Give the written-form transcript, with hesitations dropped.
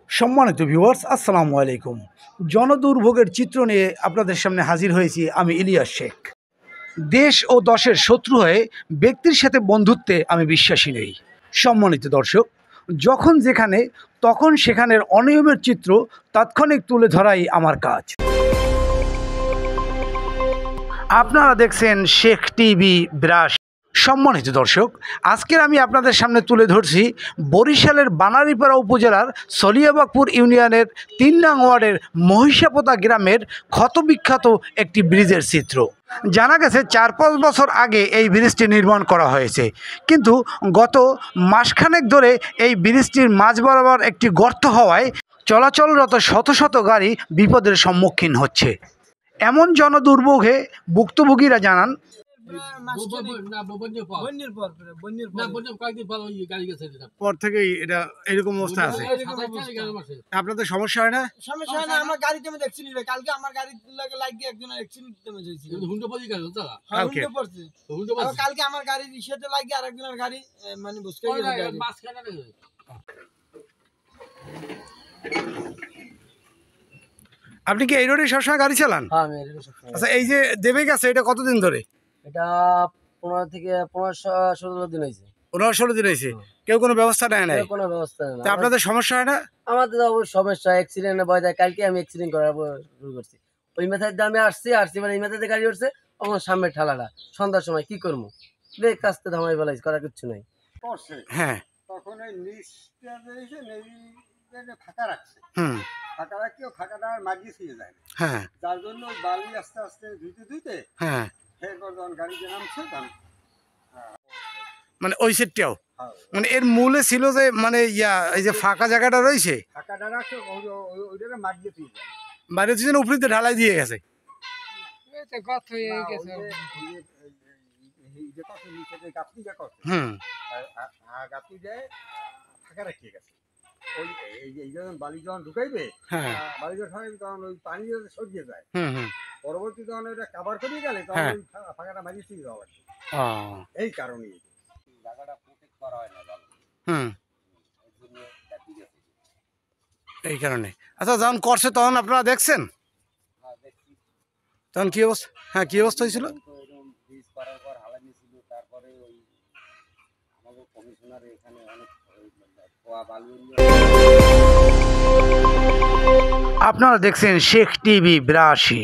সম্মানিত ভিউয়ার্স, আসসালামু আলাইকুম। জনদুর্ভোগের চিত্র নিয়ে আপনাদের সামনে হাজির হয়েছি আমি ইলিয়াস শেখ। দেশ ও দশের শত্রু হয়ে ব্যক্তির সাথে বন্ধুত্বে আমি বিশ্বাসী নই। সম্মানিত দর্শক, যখন যেখানে তখন সেখানের অনিয়মের চিত্র তাৎক্ষণিক তুলে ধরাই আমার কাজ। আপনারা দেখছেন শেখ টিভি ব্রাশ। সম্মানিত দর্শক, আজকের আমি আপনাদের সামনে তুলে ধরছি বরিশালের বানারীপাড়া উপজেলার সলিয়াবাগপুর ইউনিয়নের ৩ নং ওয়ার্ডের মহিষাপোতা গ্রামের ক্ষতবিখ্যাত একটি ব্রিজের চিত্র। জানা গেছে ৪-৫ বছর আগে এই ব্রিজটি নির্মাণ করা হয়েছে, কিন্তু গত মাসখানেক ধরে এই ব্রিজটির মাঝ বরাবর একটি গর্ত হওয়ায় চলাচলরত শত শত গাড়ি বিপদের সম্মুখীন হচ্ছে। এমন জনদুর্ভোগে ভুক্তভোগীরা জানান, পর থেকেই এটা এরকম অবস্থা আছে। আপনাদের সমস্যা হয় না? সমস্যা হয় না, আমার গাড়িতে আমি দেখছি কালকে আমার গাড়ির লাগে একজনের অ্যাক্সিডেন্ট হয়েছে, কালকে আমার গাড়ির ইসেতে লাগে আরেকজনের গাড়ি মানে বুঝতে আপনি কি এই রোডে সবসময় গাড়ি চালান? আচ্ছা, এই যে দেবে গেছে এটা কতদিন ধরে? এটা 15 থেকে 15-16 দিন হয়েছে। 15-16 দিন হয়েছে। কেউ কোনো ব্যবস্থা নেয় না? কোনো ব্যবস্থা নেই। তা আপনাদের সমস্যা হয় না? আমাদের অবশ্য সমস্যা, অ্যাক্সিডেন্টের ভয় যায়। কালকে আমি অ্যাক্সিডেন্ট করার শুরু করছি, ওই মেথায় আমি আসছি মানে এই মেথাতে গাড়ি উঠছে, তখন সামনে ঠালাটা সন্ধ্যার সময় কি করবো, ব্রেক কাজতে ধামাই বেলাইছে, করার কিচ্ছু নাই। হ্যাঁ, তখন ওই নিচটা ফাঁকা রাখছে, ফাঁকা রাখি ও ফাঁকাটা মাঝিয়ে ছিঁড়ে যায়। হ্যাঁ, যার জন্য ওই বালি আস্তে আস্তে ধুইতে হ্যাঁ, এরপর যখন গাড়িতে নামছে তখন মানে ওই সেটটাও মানে এর মূলে ছিল যে মানে এই যে ফাঁকা জায়গাটা রয়েছে, ফাঁকাটা রাখছে ওইটা মাঝিয়ে ছিঁড়ে যায়। বাইরে থেকে উপরিতে ঢালাই দিয়ে গেছে। ফাঁকা রাখিয়ে গেছে। ওই এই যখন বালি যখন ঢুকাইবে, বালি যখন তখন ওই পানি সরিয়ে যায়, পরবর্তী যখন ওইটা কাভার করিয়ে গেলে তখন ওই ফাঁকাটা মাঝিয়ে ছিঁড়ে যাওয়া লাগছে। এই কারণে জায়গাটা প্রোটেক্ট করা হয় না, এই কারণে। আচ্ছা, যখন করছে তখন আপনারা দেখছেন? তখন কি অবস্থা? হ্যাঁ, কি অবস্থা হয়েছিল? ব্রিজ করার পর হালানি ছিল, তারপরে ওই আমাদের কমিশনার এখানে অনেক আপনারা দেখছেন শেখ টিভি 82।